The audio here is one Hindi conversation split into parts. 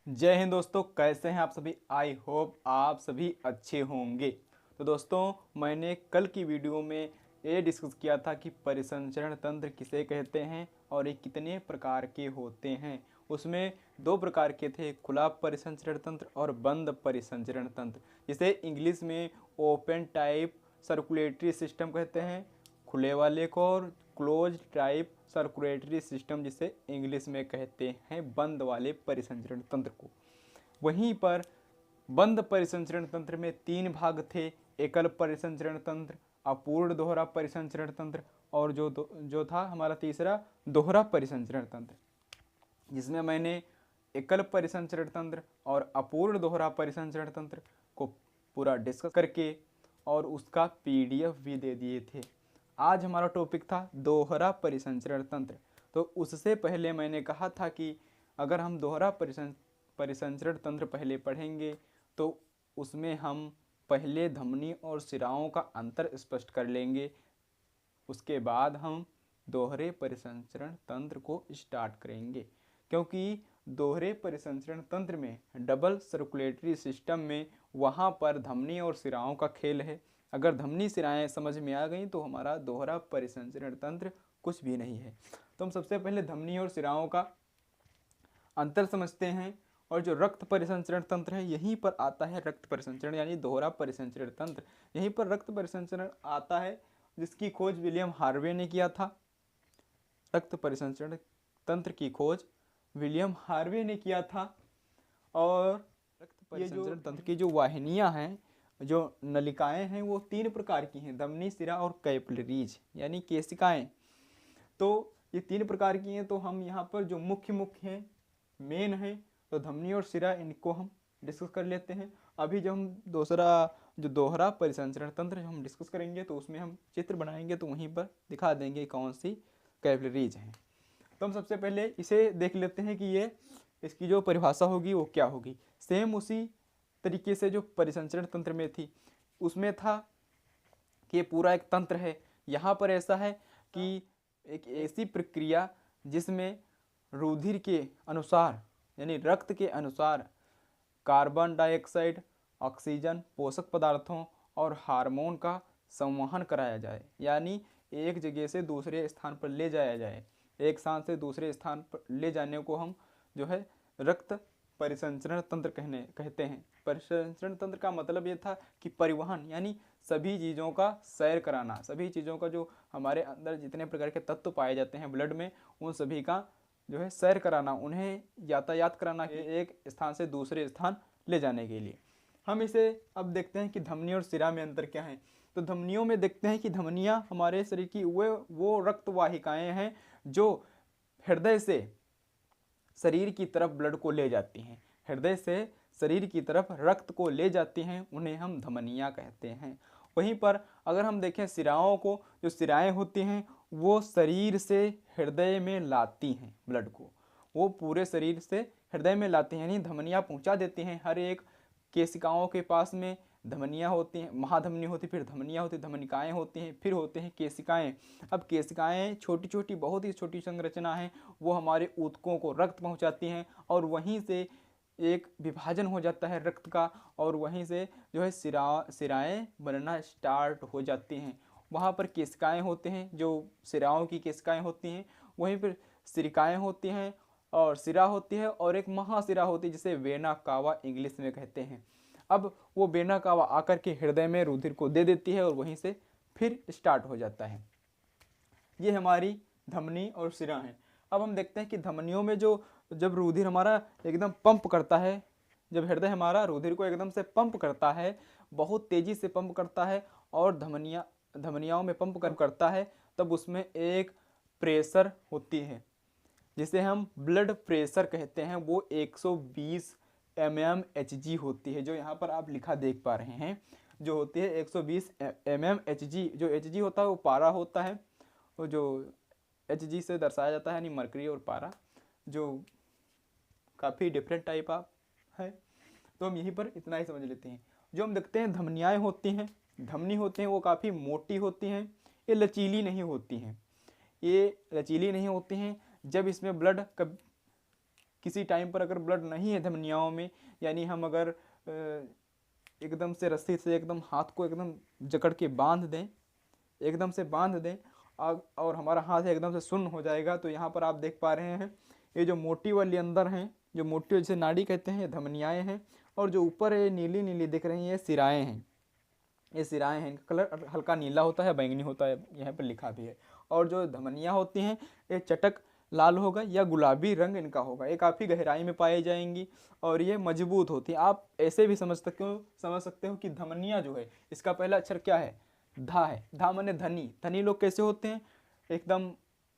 जय हिंद दोस्तों, कैसे हैं आप सभी। आई होप आप सभी अच्छे होंगे। तो दोस्तों, मैंने कल की वीडियो में ये डिस्कस किया था कि परिसंचरण तंत्र किसे कहते हैं और ये कितने प्रकार के होते हैं। उसमें दो प्रकार के थे, खुला परिसंचरण तंत्र और बंद परिसंचरण तंत्र, जिसे इंग्लिश में ओपन टाइप सर्कुलेटरी सिस्टम कहते हैं खुले वाले को, और क्लोज टाइप सर्कुलेटरी सिस्टम जिसे इंग्लिश में कहते हैं बंद वाले परिसंचरण तंत्र को। वहीं पर बंद परिसंचरण तंत्र में तीन भाग थे, एकल परिसंचरण तंत्र, अपूर्ण दोहरा परिसंचरण तंत्र और जो था हमारा तीसरा दोहरा परिसंचरण तंत्र, जिसमें मैंने एकल परिसंचरण तंत्र और अपूर्ण दोहरा परिसंचरण तंत्र को पूरा डिस्कस करके और उसका पीडीएफ भी दे दिए थे। आज हमारा टॉपिक था दोहरा परिसंचरण तंत्र। तो उससे पहले मैंने कहा था कि अगर हम दोहरा परिसंचरण तंत्र पहले पढ़ेंगे तो उसमें हम पहले धमनी और सिराओं का अंतर स्पष्ट कर लेंगे, उसके बाद हम दोहरे परिसंचरण तंत्र को स्टार्ट करेंगे। क्योंकि दोहरे परिसंचरण तंत्र में डबल सर्कुलेटरी सिस्टम में वहाँ पर धमनी और सिराओं का खेल है। अगर धमनी सिराएं समझ में आ गई तो हमारा दोहरा परिसंचरण तंत्र कुछ भी नहीं है। तो हम सबसे पहले धमनी और सिराओं का अंतर समझते हैं। और जो रक्त परिसंचरण तंत्र है, यहीं पर आता है रक्त परिसंचरण यानी दोहरा परिसंचरण तंत्र। यहीं पर रक्त परिसंचरण आता है, जिसकी खोज विलियम हार्वे ने किया था। रक्त परिसंचरण तंत्र की खोज विलियम हार्वे ने किया था। और रक्त परिसंचरण तंत्र की जो वाहिनियां हैं, जो नलिकाएं हैं, वो तीन प्रकार की हैं, धमनी, सिरा और कैपिलरीज यानी केशिकाएं। तो ये तीन प्रकार की हैं। तो हम यहाँ पर जो मुख्य हैं, मेन है, तो धमनी और सिरा, इनको हम डिस्कस कर लेते हैं। अभी जब हम दूसरा जो दोहरा परिसंचरण तंत्र हम डिस्कस करेंगे तो उसमें हम चित्र बनाएंगे, तो वहीं पर दिखा देंगे कौन सी कैपिलरीज हैं। तो हम सबसे पहले इसे देख लेते हैं कि ये इसकी जो परिभाषा होगी वो क्या होगी। सेम उसी तरीके से जो परिसंचरण तंत्र में थी, उसमें था कि ये पूरा एक तंत्र है। यहाँ पर ऐसा है कि एक ऐसी प्रक्रिया जिसमें रुधिर के अनुसार यानी रक्त के अनुसार कार्बन डाइऑक्साइड, ऑक्सीजन, पोषक पदार्थों और हार्मोन का संवहन कराया जाए, यानी एक जगह से दूसरे स्थान पर ले जाया जाए। एक स्थान से दूसरे स्थान पर ले जाने को हम जो है रक्त परिसंचरण तंत्र कहते हैं। परिसंचरण तंत्र का मतलब ये था कि परिवहन यानी सभी चीज़ों का सैर कराना, सभी चीज़ों का जो हमारे अंदर जितने प्रकार के तत्व पाए जाते हैं ब्लड में, उन सभी का जो है सैर कराना, उन्हें यातायात कराना एक स्थान से दूसरे स्थान ले जाने के लिए। हम इसे अब देखते हैं कि धमनी और सिरा में अंतर क्या है। तो धमनियों में देखते हैं कि धमनियाँ हमारे शरीर की वो रक्त वाहिकाएँ हैं जो हृदय से शरीर की तरफ ब्लड को ले जाती हैं, हृदय से शरीर की तरफ रक्त को ले जाती हैं, उन्हें हम धमनियाँ कहते हैं। वहीं पर अगर हम देखें सिराओं को, जो सिराएं होती हैं वो शरीर से हृदय में लाती हैं ब्लड को, वो पूरे शरीर से हृदय में लाती हैं, यानी धमनियाँ पहुँचा देती हैं। हर एक केशिकाओं के पास में धमनियाँ होती हैं, महाधमनी होती, फिर धमनियाँ होती, धमनिकाएँ होती हैं, फिर होते हैं केशिकाएँ। अब केशिकाएँ छोटी छोटी, बहुत ही छोटी संरचना है, वो हमारे ऊतकों को रक्त पहुँचाती हैं और वहीं से एक विभाजन हो जाता है रक्त का, और वहीं से जो है सिराएँ बनना स्टार्ट हो जाती हैं। वहाँ पर केशिकाएँ होते हैं, जो सिराओं की केशिकाएँ होती हैं, वहीं पर सिरिकाएँ होती हैं और सिरा होती है, और एक महासिरा होती है जिसे वेना कावा इंग्लिश में कहते हैं। अब वो वेना कावा आकर के हृदय में रुधिर को दे देती है और वहीं से फिर स्टार्ट हो जाता है। ये हमारी धमनी और सिरा हैं। अब हम देखते हैं कि धमनियों में जब रुधिर हमारा एकदम पंप करता है, जब हृदय हमारा रुधिर को एकदम से पंप करता है, बहुत तेज़ी से पंप करता है और धमनियाओं में पंप करता है, तब उसमें एक प्रेशर होती है जिसे हम ब्लड प्रेशर कहते हैं। वो 120 mmHg होती है, जो यहाँ पर आप लिखा देख पा रहे हैं, जो होती है 120 mmHg। जो Hg होता है वो पारा होता है, वो जो Hg से दर्शाया जाता है, यानी मरकरी और पारा, जो काफ़ी डिफरेंट टाइप ऑफ है। तो हम यहीं पर इतना ही समझ लेते हैं। जो हम देखते हैं धमनियाँ होती हैं, धमनी होती हैं, वो काफ़ी मोटी होती हैं, ये लचीली नहीं होती हैं। ये लचीली नहीं होती हैं। जब इसमें ब्लड किसी टाइम पर अगर ब्लड नहीं है धमनियों में, यानी हम अगर एकदम से रस्सी से एकदम हाथ को एकदम जकड़ के बांध दें, एकदम से बांध दें और हमारा हाथ एकदम से सुन्न हो जाएगा, तो यहाँ पर आप देख पा रहे हैं ये जो मोटी वाली अंदर हैं, जो मोटी जिसे नाड़ी कहते हैं, ये धमनियाएँ हैं, और जो ऊपर ये नीली नीली दिख रही हैं ये सिराएँ हैं। ये सिराएँ हैं, इनका कलर हल्का नीला होता है, बैंगनी होता है, यहाँ पर लिखा भी है। और जो धमनियाँ होती हैं ये चटक लाल होगा या गुलाबी रंग इनका होगा, ये काफ़ी गहराई में पाई जाएंगी और ये मजबूत होती है। आप ऐसे भी समझ सकते हो कि धमनियाँ जो है इसका पहला अक्षर क्या है, धा है। धा माने धनी। धनी लोग कैसे होते हैं, एकदम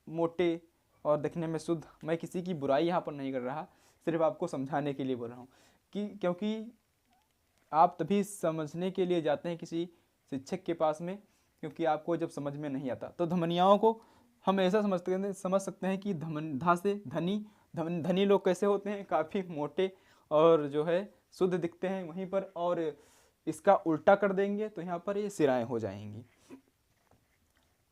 मोटे और दिखने में शुद्ध। मैं किसी की बुराई यहाँ पर नहीं कर रहा, सिर्फ आपको समझाने के लिए बोल रहा हूँ कि क्योंकि आप तभी समझने के लिए जाते हैं किसी शिक्षक के पास में, क्योंकि आपको जब समझ में नहीं आता। तो धमनियाओं को हम ऐसा समझ सकते हैं कि धा से धनी। धनी लोग कैसे होते हैं, काफ़ी मोटे और जो है शुद्ध दिखते हैं वहीं पर, और इसका उल्टा कर देंगे तो यहाँ पर ये सिराएं हो जाएंगी।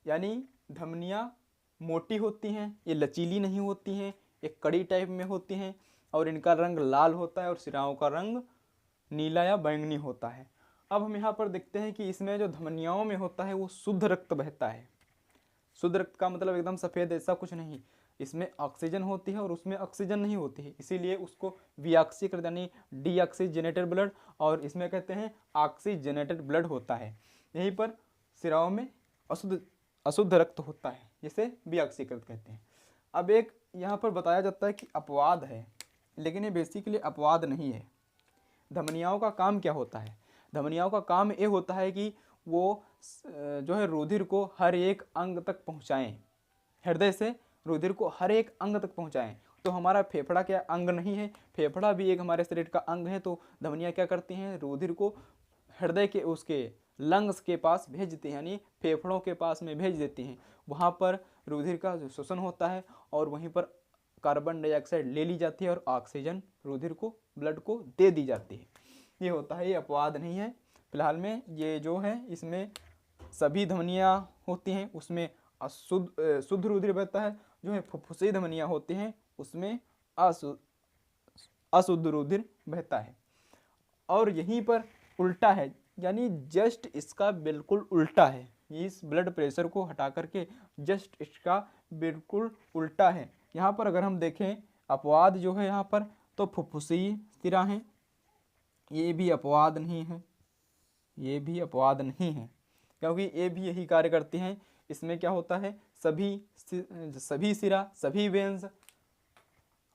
यानी धमनियाँ मोटी होती हैं, ये लचीली नहीं होती हैं, एक कड़ी टाइप में होती हैं और इनका रंग लाल होता है और सिराओं का रंग नीला या बैंगनी होता है। अब हम यहाँ पर देखते हैं कि इसमें जो धमनियाओं में होता है वो शुद्ध रक्त बहता है। शुद्ध रक्त का मतलब एकदम सफ़ेद ऐसा कुछ नहीं, इसमें ऑक्सीजन होती है और उसमें ऑक्सीजन नहीं होती है, इसीलिए उसको विऑक्सीकृत यानी डीऑक्सीजनेटेड ब्लड, और इसमें कहते हैं ऑक्सीजनेटेड ब्लड होता है। यहीं पर सिराओं में अशुद्ध रक्त होता है, जिसे विऑक्सीकृत कहते हैं। अब एक यहाँ पर बताया जाता है कि अपवाद है, लेकिन ये बेसिकली अपवाद नहीं है। धमनियाओं का काम क्या होता है, धमनियाओं का काम ये होता है कि वो जो है रुधिर को हर एक अंग तक पहुँचाएँ, हृदय से रुधिर को हर एक अंग तक पहुँचाएँ। तो हमारा फेफड़ा क्या अंग नहीं है, फेफड़ा भी एक हमारे शरीर का अंग है। तो धमनियाँ क्या करती हैं, रुधिर को हृदय के उसके लंग्स के पास भेज देती हैं, यानी फेफड़ों के पास में भेज देती हैं। वहाँ पर रुधिर का जो शोषण होता है और वहीं पर कार्बन डाइऑक्साइड ले ली जाती है और ऑक्सीजन रुधिर को, ब्लड को दे दी जाती है। ये होता है, ये अपवाद नहीं है। फिलहाल में ये जो है इसमें सभी धमनियाँ होती हैं, उसमें शुद्ध रुधिर बहता है। जो है फुफ्फुसी धमनियाँ होती हैं उसमें अशुद्ध रुधिर बहता है। और यहीं पर उल्टा है, यानी जस्ट इसका बिल्कुल उल्टा है। इस ब्लड प्रेशर को हटा करके जस्ट इसका बिल्कुल उल्टा है। यहाँ पर अगर हम देखें अपवाद जो है यहाँ पर, तो फुफ्फुसी सिरा हैं, ये भी अपवाद नहीं है, ये भी अपवाद नहीं है, क्योंकि ये भी यही कार्य करती हैं। इसमें क्या होता है, सभी सिरा, सभी वेन्स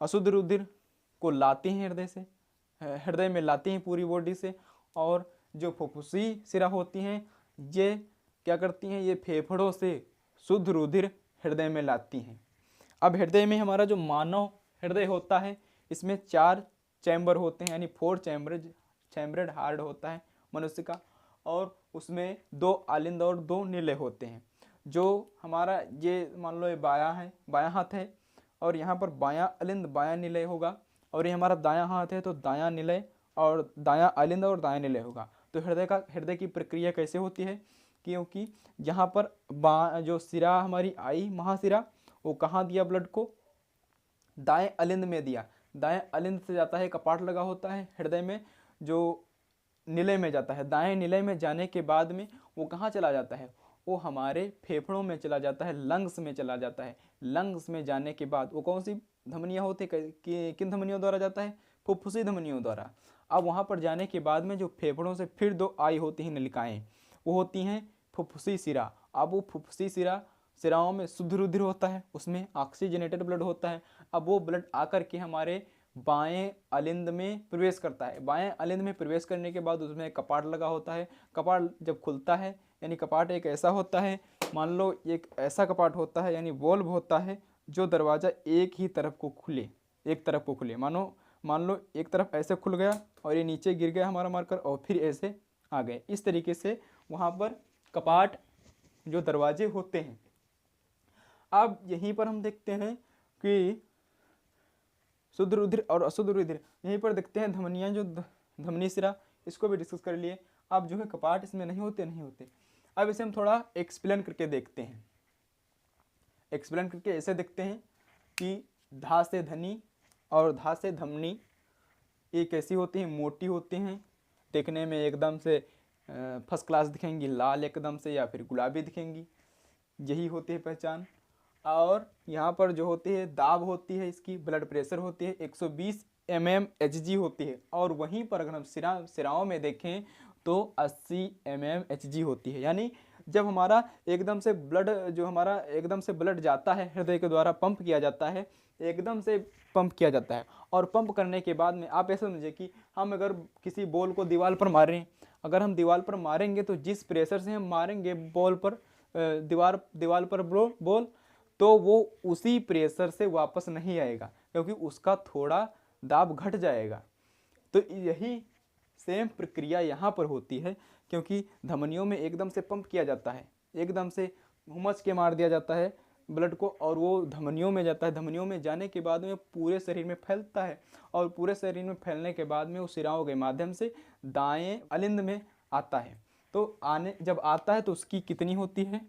अशुद्ध रुधिर को लाते हैं हृदय से, हृदय में लाते हैं पूरी बॉडी से। और जो फुफ्फुसी सिरा होती हैं ये क्या करती हैं, ये फेफड़ों से शुद्ध रुधिर हृदय में लाती हैं। अब हृदय में हमारा जो मानव हृदय होता है इसमें 4 चैम्बर होते हैं, यानी 4 चैम्बर्ड हार्ट होता है मनुष्य का, और उसमें 2 आलिंद और 2 निलय होते हैं। जो हमारा ये मान लो ये बायां है, बायां हाथ है, और यहाँ पर बायां अलिंद बायां निलय होगा, और ये हमारा दायां हाथ है तो दायां निलय और दायां अलिंद और दायां निलय होगा। तो हृदय की प्रक्रिया कैसे होती है, क्योंकि यहाँ पर जो सिरा हमारी आई महासिरा, वो कहाँ दिया ब्लड को, दाएं अलिंद में दिया। दाएं अलिंद से जाता है, कपाट लगा होता है हृदय में, जो निलय में जाता है। दाएं निलय में जाने के बाद में वो कहाँ चला जाता है, वो हमारे फेफड़ों में चला जाता है, लंग्स में चला जाता है। लंग्स में जाने के बाद वो कौन सी धमनियाँ होती है, किन धमनियों द्वारा जाता है, फुफ्फुसी धमनियों द्वारा। अब वहाँ पर जाने के बाद में जो फेफड़ों से फिर 2 आई होती हैं नलिकाएँ, वो होती हैं फुफ्फुसी सिरा। अब वो फुफ्फुसी सिराओं में शुद्ध रुधिर होता है, उसमें ऑक्सीजनेटेड ब्लड होता है। अब वो ब्लड आकर के हमारे बाएं अलिंद में प्रवेश करता है। बाएं अलिंद में प्रवेश करने के बाद उसमें कपाट लगा होता है। कपाट जब खुलता है, यानी कपाट एक ऐसा होता है, मान लो एक ऐसा कपाट होता है, यानी वॉल्व होता है, जो दरवाज़ा एक ही तरफ को खुले, एक तरफ को खुले। मान लो एक तरफ ऐसे खुल गया और ये नीचे गिर गया हमारा मार्कर, और फिर ऐसे आ गए। इस तरीके से वहाँ पर कपाट जो दरवाजे होते हैं। अब यहीं पर हम देखते हैं कि शुद्ध रुधिर और अशुद्ध रुधिर, यहीं पर देखते हैं धमनियाँ, जो धमनी सिरा, इसको भी डिस्कस कर लिए। अब जो है कपाट इसमें नहीं होते। अब इसे हम थोड़ा एक्सप्लेन करके देखते हैं। एक्सप्लेन करके ऐसे देखते हैं कि धा से धनी और धा से धमनी ये कैसी होती हैं, मोटी होती हैं, देखने में एकदम से फर्स्ट क्लास दिखेंगी, लाल एकदम से या फिर गुलाबी दिखेंगी, यही होती है पहचान। और यहाँ पर जो होती है दाब होती है, इसकी ब्लड प्रेशर होती है 120 mmHg होती है। और वहीं पर अगर हम सिराओं में देखें तो 80 mmHg होती है। यानी जब हमारा एकदम से ब्लड जो हमारा एकदम से ब्लड जाता है, हृदय के द्वारा पंप किया जाता है, एकदम से पंप किया जाता है। और पंप करने के बाद में आप ऐसा समझिए कि हम अगर किसी बॉल को दीवार पर मारें, अगर हम दीवार पर मारेंगे तो जिस प्रेशर से हम मारेंगे बॉल पर दीवार पर बॉल, तो वो उसी प्रेशर से वापस नहीं आएगा, क्योंकि उसका थोड़ा दाब घट जाएगा। तो यही सेम प्रक्रिया यहाँ पर होती है, क्योंकि धमनियों में एकदम से पंप किया जाता है, एकदम से हुमच के मार दिया जाता है ब्लड को, और वो धमनियों में जाता है। धमनियों में जाने के बाद में पूरे शरीर में फैलता है, और पूरे शरीर में फैलने के बाद में वो सिराओं के माध्यम से दाएं अलिंद में आता है। तो जब आता है तो उसकी कितनी होती है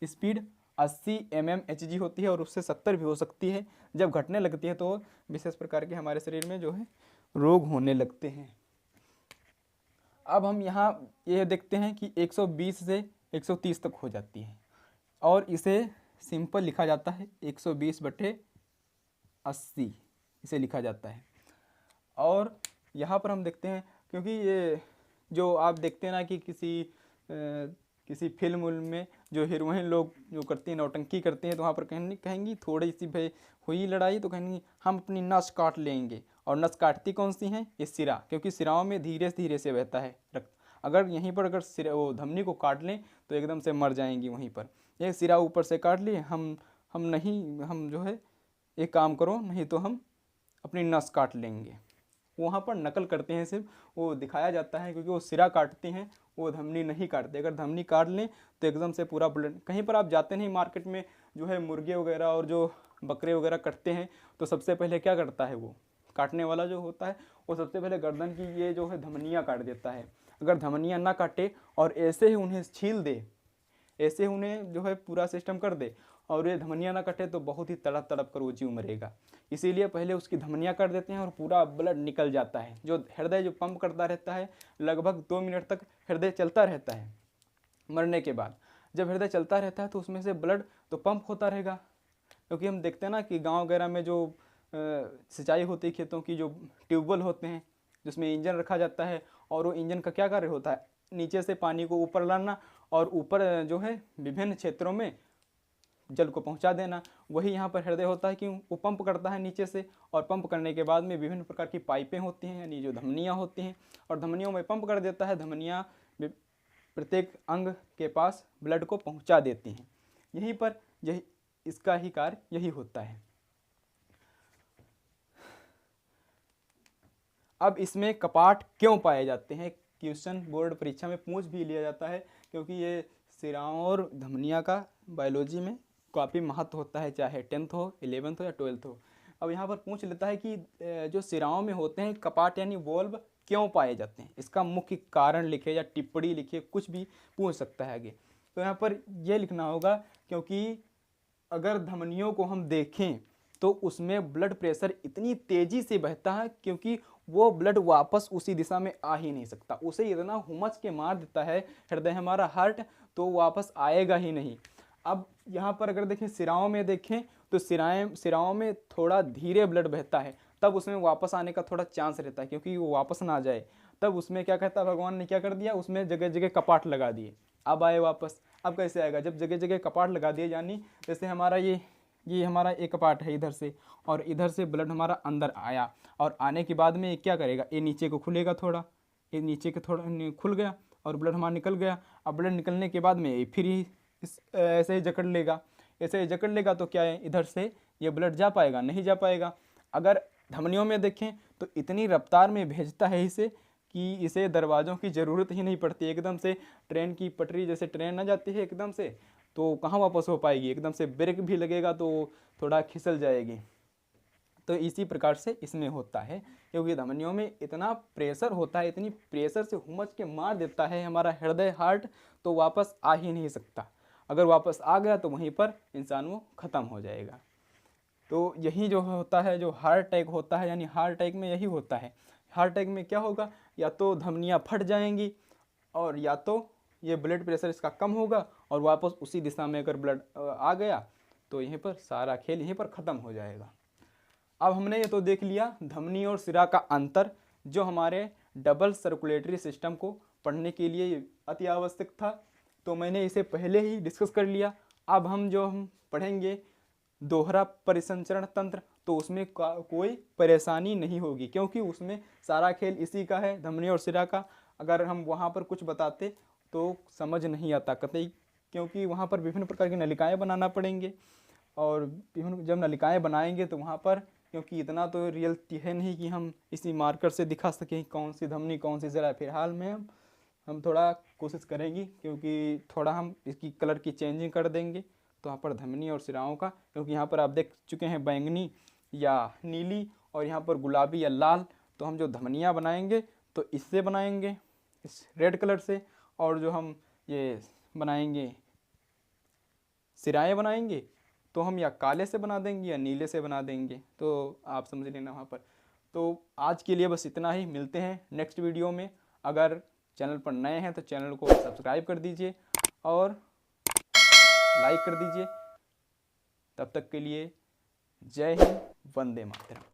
स्पीड, 80 mmHg होती है, और उससे 70 भी हो सकती है। जब घटने लगती है तो विशेष प्रकार के हमारे शरीर में जो है रोग होने लगते हैं। अब हम यहाँ ये देखते हैं कि 120 से 130 तक हो जाती है, और इसे सिंपल लिखा जाता है 120/80 इसे लिखा जाता है। और यहाँ पर हम देखते हैं, क्योंकि ये जो आप देखते हैं ना कि किसी फिल्म में जो हीरोइन लोग जो करती हैं, नौटंकी करते हैं, तो वहाँ पर कहेंगी थोड़ी सी भाई हुई लड़ाई तो कहेंगी हम अपनी नस काट लेंगे। और नस काटती कौन सी हैं, ये सिरा, क्योंकि सिराओं में धीरे से बहता है रक्त। अगर यहीं पर अगर सिरा वो धमनी को काट लें तो एकदम से मर जाएंगी वहीं पर। ये सिरा ऊपर से काट लिए, हम जो है एक काम करो, नहीं तो हम अपनी नस काट लेंगे। वहाँ पर नकल करते हैं, सिर्फ वो दिखाया जाता है, क्योंकि वो सिरा काटते हैं, वो धमनी नहीं काटते। अगर धमनी काट लें तो एकदम से पूरा ब्लड, कहीं पर आप जाते नहीं मार्केट में जो है मुर्गे वगैरह और जो बकरे वगैरह कटते हैं, तो सबसे पहले क्या करता है वो काटने वाला जो होता है, वो सबसे पहले गर्दन की ये जो है धमनियाँ काट देता है। अगर धमनियाँ ना काटे और ऐसे ही उन्हें छील दे, ऐसे उन्हें जो है पूरा सिस्टम कर दे, और ये धमनियाँ ना कटे तो बहुत ही तड़प तड़प कर वो जीव मरेगा। इसीलिए पहले उसकी धमनियाँ काट देते हैं और पूरा ब्लड निकल जाता है। जो हृदय जो पंप करता रहता है, लगभग 2 मिनट तक हृदय चलता रहता है मरने के बाद। जब हृदय चलता रहता है तो उसमें से ब्लड तो पंप होता रहेगा, क्योंकि हम देखते हैं ना कि गाँव वगैरह में जो सिंचाई होती है खेतों की, जो ट्यूबवेल होते हैं जिसमें इंजन रखा जाता है, और वो इंजन का क्या कार्य होता है, नीचे से पानी को ऊपर लाना और ऊपर जो है विभिन्न क्षेत्रों में जल को पहुंचा देना। वही यहाँ पर हृदय होता है कि वो पंप करता है नीचे से, और पंप करने के बाद में विभिन्न प्रकार की पाइपें होती हैं, यानी जो धमनियाँ होती हैं, और धमनियों में पंप कर देता है। धमनियाँ प्रत्येक अंग के पास ब्लड को पहुंचा देती हैं। यहीं पर यही इसका ही कार्य यही होता है। अब इसमें कपाट क्यों पाए जाते हैं, क्वेश्चन बोर्ड परीक्षा में पूछ भी लिया जाता है, क्योंकि ये सिराओं और धमनियाँ का बायोलॉजी में काफ़ी महत्व होता है, चाहे 10th हो, 11th हो या 12th हो। अब यहाँ पर पूछ लेता है कि जो सिराओं में होते हैं कपाट यानी वॉल्व क्यों पाए जाते हैं, इसका मुख्य कारण लिखे या टिप्पणी लिखे, कुछ भी पूछ सकता है आगे। तो यहाँ पर यह लिखना होगा, क्योंकि अगर धमनियों को हम देखें तो उसमें ब्लड प्रेशर इतनी तेज़ी से बहता है, क्योंकि वो ब्लड वापस उसी दिशा में आ ही नहीं सकता। उसे इतना हुमच के मार देता है हृदय हमारा हार्ट, तो वापस आएगा ही नहीं। अब यहाँ पर अगर देखें सिराओं में देखें तो सिराओं में थोड़ा धीरे ब्लड बहता है, तब उसमें वापस आने का थोड़ा चांस रहता है, क्योंकि वो वापस ना आ जाए। तब उसमें क्या कहता है भगवान ने क्या कर दिया, उसमें जगह जगह कपाट लगा दिए, अब आए वापस। अब कैसे आएगा, जब जगह जगह कपाट लगा दिए, यानी जैसे हमारा ये हमारा एक कपाट है इधर से, और इधर से ब्लड हमारा अंदर आया, और आने के बाद में ये क्या करेगा, ये नीचे को खुलेगा थोड़ा, ये नीचे के थोड़ा खुल गया और ब्लड हमारा निकल गया। अब ब्लड निकलने के बाद में फिर ही ऐसे ही जकड़ लेगा, ऐसे ही जकड़ लेगा, तो क्या है इधर से ये ब्लड जा पाएगा, नहीं जा पाएगा। अगर धमनियों में देखें तो इतनी रफ्तार में भेजता है इसे कि इसे दरवाज़ों की ज़रूरत ही नहीं पड़ती। एकदम से ट्रेन की पटरी, जैसे ट्रेन ना जाती है एकदम से, तो कहाँ वापस हो पाएगी, एकदम से ब्रेक भी लगेगा तो थोड़ा खिसल जाएगी। तो इसी प्रकार से इसमें होता है, क्योंकि धमनियों में इतना प्रेशर होता है, इतनी प्रेशर से हुमच के मार देता है हमारा हृदय हार्ट, तो वापस आ ही नहीं सकता। अगर वापस आ गया तो वहीं पर इंसान वो ख़त्म हो जाएगा। तो यही जो होता है, जो हार्ट अटैक होता है, यानी हार्ट अटैक में यही होता है। हार्ट अटैक में क्या होगा, या तो धमनियाँ फट जाएंगी और या तो ये ब्लड प्रेशर इसका कम होगा और वापस उसी दिशा में अगर ब्लड आ गया तो यहीं पर सारा खेल यहीं पर ख़त्म हो जाएगा। अब हमने ये तो देख लिया धमनी और सिरा का अंतर, जो हमारे डबल सर्कुलेटरी सिस्टम को पढ़ने के लिए अति आवश्यक था, तो मैंने इसे पहले ही डिस्कस कर लिया। अब हम पढ़ेंगे दोहरा परिसंचरण तंत्र, तो उसमें कोई परेशानी नहीं होगी, क्योंकि उसमें सारा खेल इसी का है, धमनी और सिरा का। अगर हम वहाँ पर कुछ बताते तो समझ नहीं आता कतई, क्योंकि वहाँ पर विभिन्न प्रकार की नलिकाएँ बनाना पड़ेंगे, और विभिन्न जब नलिकाएँ बनाएंगे तो वहाँ पर, क्योंकि इतना तो रियलिटी है नहीं कि हम इसी मार्कर से दिखा सकें कौन सी धमनी कौन सी सिरा। फिलहाल में हम थोड़ा कोशिश करेंगे, क्योंकि थोड़ा हम इसकी कलर की चेंजिंग कर देंगे, तो यहाँ पर धमनी और सिराओं का, क्योंकि यहाँ पर आप देख चुके हैं बैंगनी या नीली और यहाँ पर गुलाबी या लाल, तो हम जो धमनियाँ बनाएंगे तो इससे बनाएंगे, इस रेड कलर से, और जो हम ये बनाएंगे सिराएँ बनाएंगे तो हम या काले से बना देंगे या नीले से बना देंगे, तो आप समझ लेना वहाँ पर। तो आज के लिए बस इतना ही, मिलते हैं नेक्स्ट वीडियो में। अगर चैनल पर नए हैं तो चैनल को सब्सक्राइब कर दीजिए और लाइक कर दीजिए। तब तक के लिए जय हिंद, वंदे मातरम।